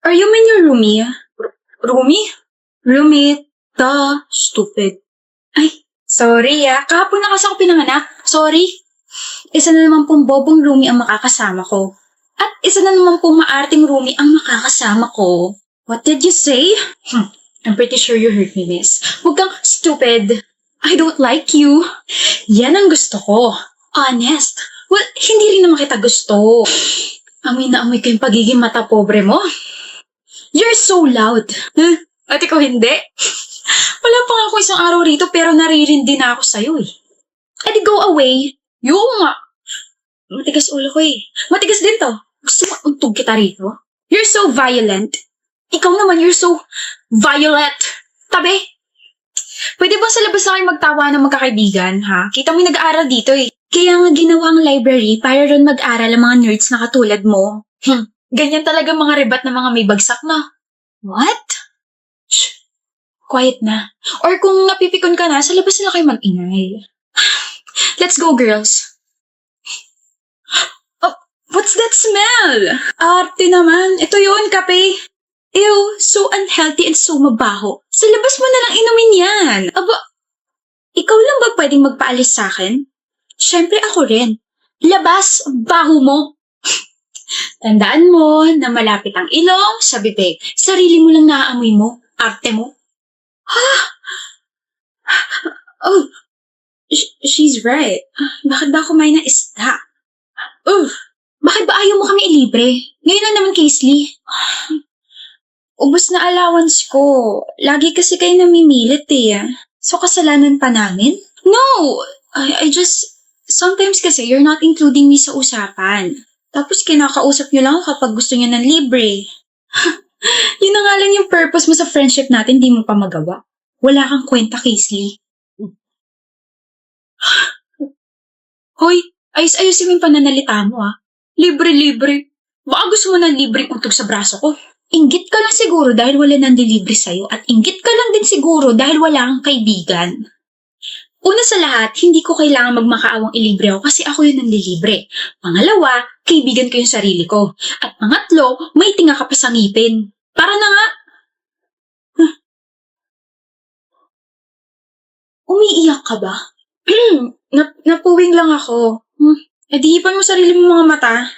Are you my new roomie? Roomie? Roommate? Stupid. Ay, sorry Kahapon na kasi ako pinanganak. Sorry. Isa na naman pong bobong roomie ang makakasama ko. At isa na naman pong maarting roomie ang makakasama ko. What did you say? I'm pretty sure you heard me, miss. Huwag kang stupid. I don't like you. Yan ang gusto ko. Honest. Well, hindi rin naman kita gusto. Amoy na amoy ko yung pagiging mata pobre mo. You're so loud. At ikaw hindi? Wala pa nga ako isang araw rito pero naririndi na ako sa'yo eh. Edi go away. Yung nga. Matigas ulo ko eh. Matigas din to. Gusto mo untog kita rito? You're so violent. Ikaw naman, you're so violet. Tabi. Pwede ba sa labas na kayo magtawa ng magkakaibigan, ha? Kita mo yung nag-aaral dito eh. Kaya nga ginawa ang library para ron mag-aral ang mga nerds na katulad mo. Ganyan talaga mga ribat na mga may bagsak na. What? Shh. Quiet na. Or kung napipikon ka na, sa labas na kayo mag-ingay. Let's go, girls. Oh, what's that smell? Arte naman. Ito yun, kape. Ew, so unhealthy and so mabaho. Sa labas mo na lang inumin yan. Aba, ikaw lang ba pwedeng magpaalis sa akin? Siyempre ako rin. Labas, baho mo. Tandaan mo na malapit ang ilong sa bibig. Sarili mo lang naaamoy mo. Arte mo. Oh, she's right. Bakit ba kumain ng isda? Bakit ba ayaw mo kami ilibre? Ngayon lang naman, Kaisley. Ubus na allowance ko. Lagi kasi kayo namimilit eh. So kasalanan pa namin? No! I just... Sometimes kasi you're not including me sa usapan. Tapos kinakausap niyo lang ako kapag gusto niya ng libre. Yun na nga lang yung purpose mo sa friendship natin, di mo pa magawa. Wala kang kwenta, Kaisley. Hoy, ayos-ayusin mo yung pananalita mo Libre-libre. Baka gusto mo ng libreng utog sa braso ko. Inggit ka lang siguro dahil wala nandilibre sa'yo at inggit ka lang din siguro dahil wala kang kaibigan. Una sa lahat, hindi ko kailangan magmakaawang ilibre ako kasi ako yung nandilibre. Pangalawa, kaibigan ko yung sarili ko. At pangatlo, may tinga ka pa sa ngipin. Para na nga. Umiiyak ka ba? Napuwing lang ako. Hipan mo sarili mo mga mata.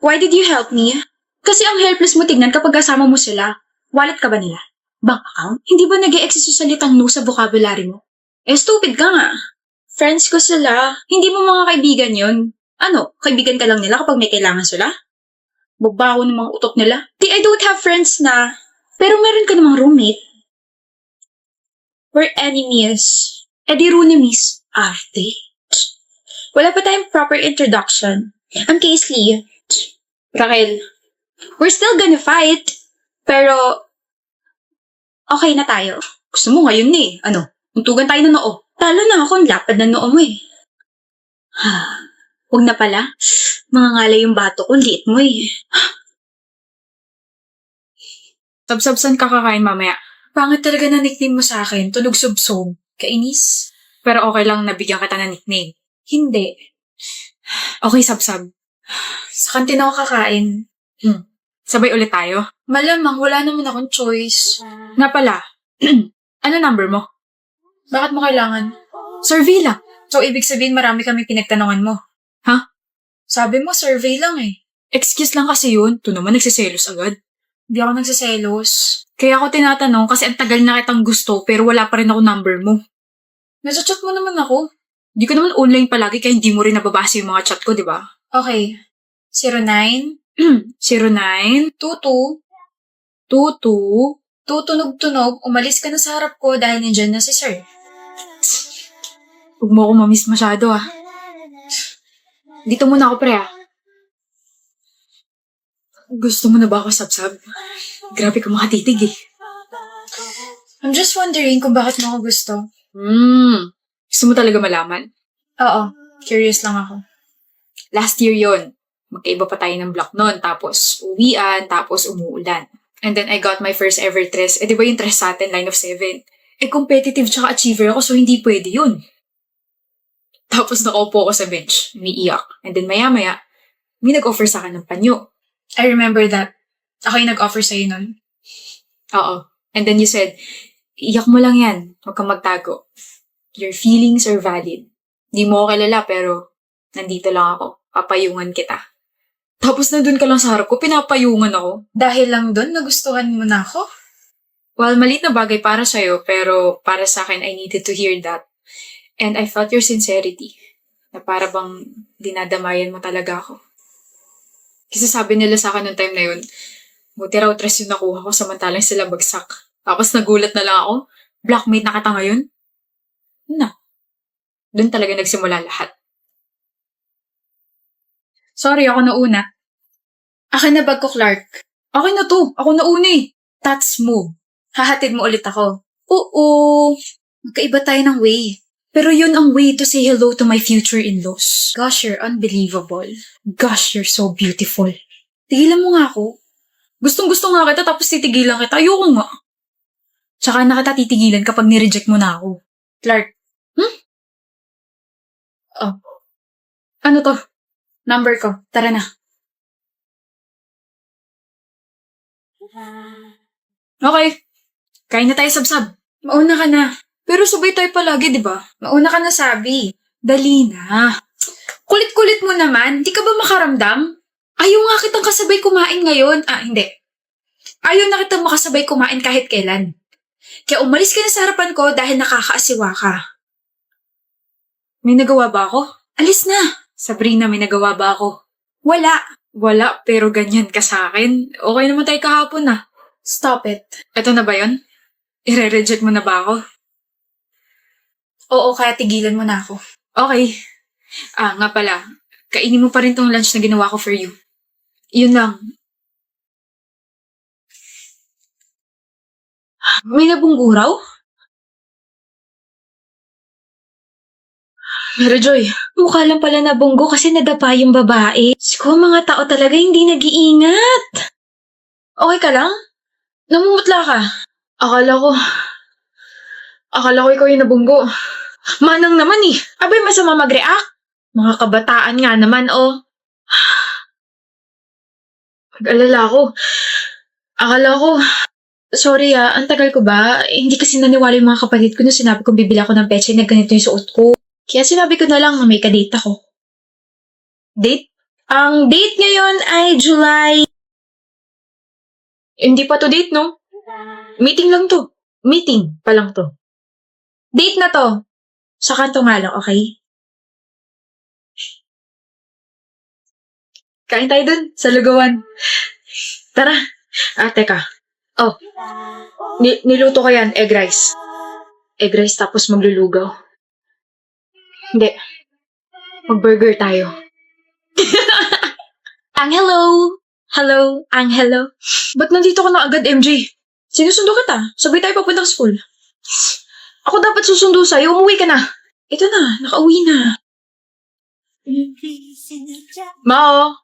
Why did you help me? Kasi ang helpless mo tignan kapag kasama mo sila. Wallet ka ba nila? Bank account? Hindi ba nag-e-exist yung salitang no sa vocabulary mo? Stupid ka nga. Friends ko sila. Hindi mo mga kaibigan yun. Ano, kaibigan ka lang nila kapag may kailangan sila? Babaho ng mga utok nila? I don't have friends na. Pero meron ka namang roommate. We're enemies. Di runemies. Arte. Wala pa tayong proper introduction. I'm Kaisley. Raquel. We're still gonna fight. Pero, okay na tayo. Gusto mo ngayon Ano, untugan tayo ng noo. Talo na ako, ang lapad ng noo mo Huwag na pala. Mga ngalay yung bato ko, liit mo Sabsabsan ka kakain mamaya. Pangit talaga na nickname mo sa akin. Tunog subsob. Kainis. Pero okay lang nabigyan kita ng nickname. Hindi. Okay, sabsab. Sa kantina ako kakain. Sabay ulit tayo? Malamang, wala naman akong choice. Nga pala, ano number mo? Bakit mo kailangan? Survey lang. So, ibig sabihin marami kami pinagtanungan mo. Ha? Sabi mo, survey lang Excuse lang kasi yun. Ito naman nagsiselos agad. Hindi ako nagsiselos. Kaya ako tinatanong kasi ang tagal na kitang gusto pero wala pa rin ako number mo. Nasa-chat mo naman ako. Hindi ko naman online palagi kaya hindi mo rin nababasa yung mga chat ko, di ba? Okay. 09 09 22 22 tutunog-tunog, umalis ka na sa harap ko dahil nandyan na si sir. Huwag mo ako mamiss masyado Dito muna ako pre Gusto mo na ba ako sabsab? Grabe ka makatitig I'm just wondering kung bakit mo ako gusto. Gusto mo talaga malaman? Oo, curious lang ako. Last year yon. Magkaiba pa tayo ng block noon. Tapos uwian, tapos umuulan. And then I got my first ever tres. Di ba yung tres sa atin, line of 7? Competitive tsaka achiever ako, so hindi pwede yun. Tapos nakaupo ako sa bench, umiiyak. And then maya-maya, may nag-offer sa akin ng panyo. I remember that. Ako yung nag-offer sa'yo nun. Oo. And then you said, iyak mo lang yan. Huwag kang magtago. Your feelings are valid. Di mo ako kilala pero nandito lang ako. Papayungan kita. Tapos nandun ka lang sa harap ko, pinapayungan ako. Dahil lang doon, nagustuhan mo na ako? Well, maliit na bagay para sa'yo, pero para sa akin, I needed to hear that. And I felt your sincerity. Na para bang dinadamayan mo talaga ako. Kasi sabi nila sa akin noong time na yun, buti raw dress yung nakuha ko samantalang sila bagsak. Tapos nagulat na lang ako, blackmate na kita ngayon? Na. Doon talaga nagsimula lahat. Sorry, ako na una. Akin na bag ko, Clark. Okay na to. Ako na una eh. That's move. Hahatid mo ulit ako. Oo. Magkaiba tayo ng way. Pero yun ang way to say hello to my future in-laws. Gosh, you're unbelievable. Gosh, you're so beautiful. Tigilan mo nga ako. Gustong-gusto nga kita tapos titigilan kita. Ayoko nga. Tsaka na kita titigilan kapag nireject mo na ako. Clark, Ano to? number ko. Tara na. Okay. Kain na tayo sabsab. Mauna ka na. Pero sabay tayo palagi, di ba? Mauna ka na, sabi. Dali na. Kulit-kulit mo naman. Di ka ba makaramdam? Ayaw nga kitang kasabay kumain ngayon. Hindi. Ayaw na kitang makasabay kumain kahit kailan. Kaya umalis ka na sa harapan ko dahil nakakaasiwa ka. May nagawa ba ako? Alis na. Sabrina, may nagawa ba ako? Wala. Wala, pero ganyan ka sa akin. Okay naman tayo kahapon na. Stop it. Ito na ba yun? Ire-reject mo na ba ako? Oo, kaya tigilan mo na ako. Okay. Nga pala. Kainin mo pa rin tong lunch na ginawa ko for you. Yun lang. May nabungguraw? Mary Joy, Mukha lang pala nabunggo kasi nadapa yung babae. Siguro mga tao talaga hindi nag-iingat. Okay ka lang? Namumutla ka. akala ko ikaw yung nabunggo. Manang naman eh. Abay masama mag-react. Mga kabataan nga naman oh. Pag-alala ko. Akala ko, Sorry ang tagal ko ba? Hindi kasi naniwala yung mga kapatid ko nung sinabi kong bibili ako ng petsa na ganito yung suot ko. Kaya sinabi ko na lang na may kadate ako. date? Ang date ngayon ay July. Hindi pa to date, no? Meeting lang to. Meeting pa lang to. Date na to. Sa kanto nga lang, okay? Kain tayo dun, sa lugawan. Tara. Teka. Niluto ko yan, egg rice. Egg rice tapos maglulugaw. Hindi. Mag-burger tayo. Hello. Hello, hello. Ba't nandito ka na agad, MJ? Sinusundo kita. Sabay tayo papunta sa school. Ako dapat susundo sa'yo. Umuwi ka na. Ito na, nakauwi na. Mao.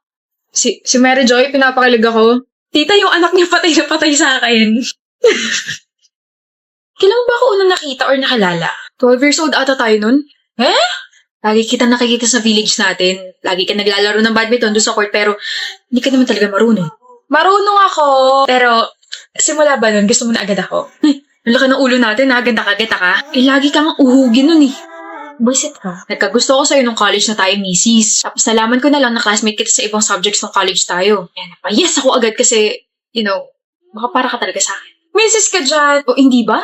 Si Mary Joy, pinapakilig ako. Tita, yung anak niya patay na patay sa akin. Kailan ba ako unang nakita or nakilala? 12 years old ata tayo nun. Lagi kita nakikita sa village natin. Lagi ka naglalaro ng badminton doon sa court pero hindi ka naman talaga marunong. Marunong ako. Pero, simula ba nun, gusto mo na agad ako? Ang laki ng ulo natin ha, ganda ka. Lagi kang uhugin nun eh. Buisit ka. Nagkagusto ko sa'yo nung college na tayo, misis. Tapos nalaman ko na lang na classmate kita sa ibang subjects ng college tayo. Yes ako agad kasi, baka para ka talaga sa akin. Misis ka dyan. O hindi ba?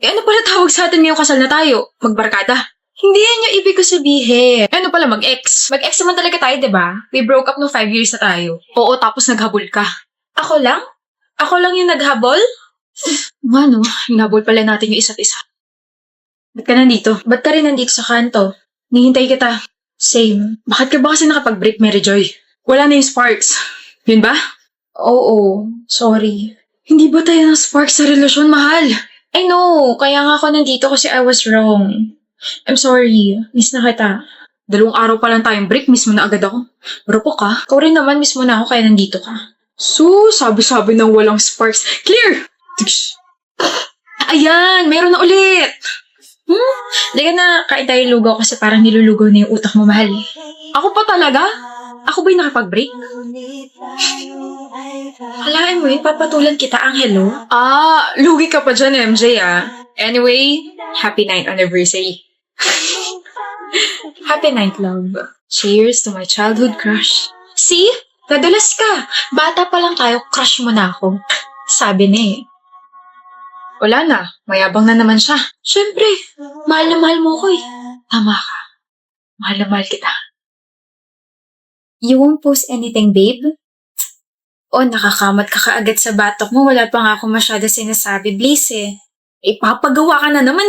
Ano pala tawag sa atin ngayong kasal na tayo? Magbarkada? Hindi yan yung ibig ko sabihin. Ano pala, mag-ex? Mag-ex naman talaga tayo, diba? We broke up no 5 years na tayo. Oo, tapos naghabol ka. Ako lang? Ako lang yung naghabol? Ano? Hinabol pala natin yung isa't isa. Ba't ka nandito? Ba't ka rin nandito sa kanto? Nihintay kita. Same. Bakit ka ba kasi nakapag-break, Mary Joy? Wala na yung sparks. Yun ba? Oo, sorry. Hindi ba tayo ng sparks sa relasyon, mahal? I know, kaya nga ako nandito kasi I was wrong. I'm sorry. Miss na kita. 2 araw pa lang tayong break, miss mo na agad ako. Rupok ka. Ikaw rin naman, miss mo na ako kaya nandito ka. So, sabi-sabi ng walang sparks. Clear! Ayan, meron na ulit. Liga na, kain tayo lugaw kasi parang nilulugaw na yung utak mo, mahal. Ako pa talaga? Ako ba'y nakapag-break? Halaan mo papatulan kita, Angelo. Lugi ka pa dyan, MJ Anyway, happy 9th anniversary. Happy 9th, love. Cheers to my childhood crush. See? Nadulas ka. Bata pa lang tayo, crush mo na ako. Sabi na eh. Wala na, mayabang na naman siya. Siyempre, mahal na mahal mo ko eh. Tama ka. Mahal na mahal kita. You won't post anything, babe? Nakakamat ka kaagad sa batok mo. Wala pa nga ako masyado sinasabi, Blaze Ipapagawa ka na naman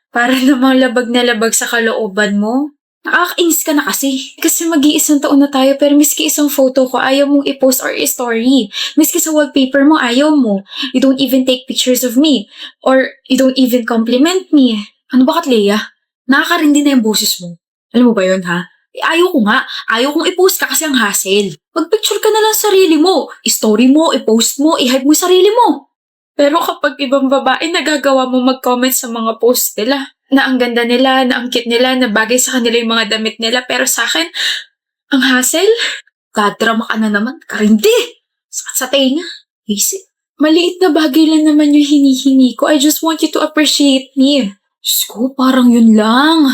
Para namang labag na labag sa kalooban mo. Nakakainis ka na kasi. Kasi mag-iisang taon na tayo pero miski isang photo ko ayaw mong i-post or i-story. Miski sa wallpaper mo ayaw mo. You don't even take pictures of me. Or you don't even compliment me. Ano ba, Katleya? Nakakarindi na yung boses mo. Alam mo ba yun, ha? Ayaw ko nga. Ayaw kong i-post ka kasi ang hassle. Mag-picture ka na lang sarili mo. I-story mo, i-post mo, i-hype mo sarili mo. Pero kapag ibang babae, nagagawa mo mag-comment sa mga post nila. Na ang ganda nila, na ang cute nila, na bagay sa kanila yung mga damit nila. Pero sa akin, ang hassle, gadrama ka na naman. Karindi! Sakit sa tenga. Easy. Maliit na bagay lang naman yung hinihingi ko. I just want you to appreciate me. Diyos ko, parang yun lang.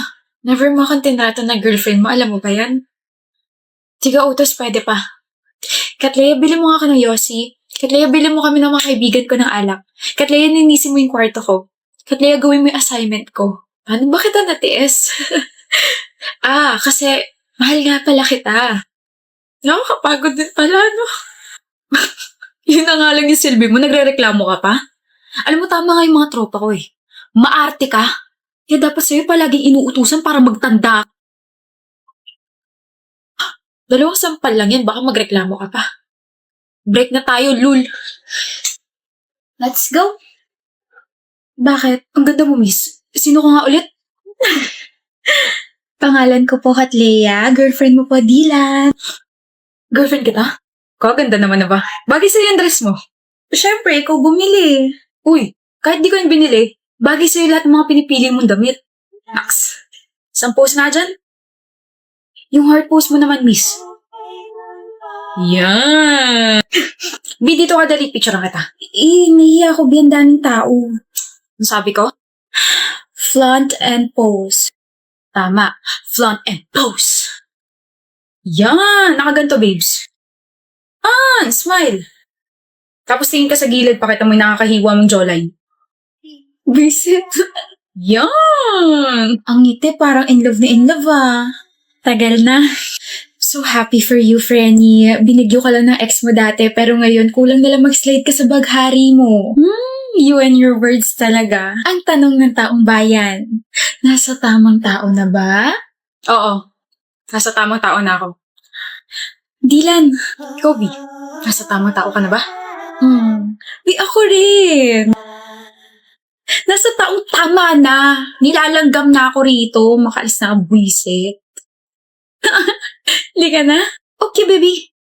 Never mo akong tinrato na girlfriend mo. Alam mo ba yan? Tiga utos, pwede pa. Katleya, bili mo nga ako ng Yossi. Katleya, bili mo kami ng mga kaibigan ko ng alak. Katleya, ninisin mo yung kwarto ko. Katleya, gawin mo yung assignment ko. Paano ba kita natiis? Kasi mahal nga pala kita. Nakakapagod din pala, no? Yun na nga lang yung silbi mo, nagre-reklamo ka pa? Alam mo, tama nga yung mga tropa ko Maarte ka. Kaya dapat sa'yo palaging inuutusan para magtanda. 2 sampal lang yan, baka magreklamo ka pa. Break na tayo, lul. Let's go. Bakit? Ang ganda mo, miss. Sino ka nga ulit? Pangalan ko po, Katleya. Girlfriend mo po, Dylan. Girlfriend kita? Kaganda naman na ba? Bagay sa'yo yung dress mo. Siyempre, ikaw bumili. Uy, kahit di ko yung binili, bagay sa'yo lahat ng mga pinipili mong damit. Max, isang pose nga dyan. Yung heart pose mo naman, miss. Yan! Bi, dito ka dali, picture kita. Nahiya ako, biyan daming tao. Ano sabi ko? Flaunt and pose. Tama. Flaunt and pose. Yan! Nakaganto, babes. Smile. Tapos tingin ka sa gilid, pakita mo yung nakakahiwa mong jawline. Visit. Yan! Ang ngiti, parang in love Tagal na. So happy for you, Frenny. Binigyo ka lang ng ex mo dati, pero ngayon kulang na lang mag-slide ka sa baghari mo. You and your words talaga. Ang tanong ng taong bayan, nasa tamang tao na ba? Oo. Nasa tamang tao na ako. Dylan. Kobe, nasa tamang tao ka na ba? Ako rin. Nasa taong tama na. Nilalanggam na ako rito. Makaalis na ang buwisit. Liga na? Okay, baby.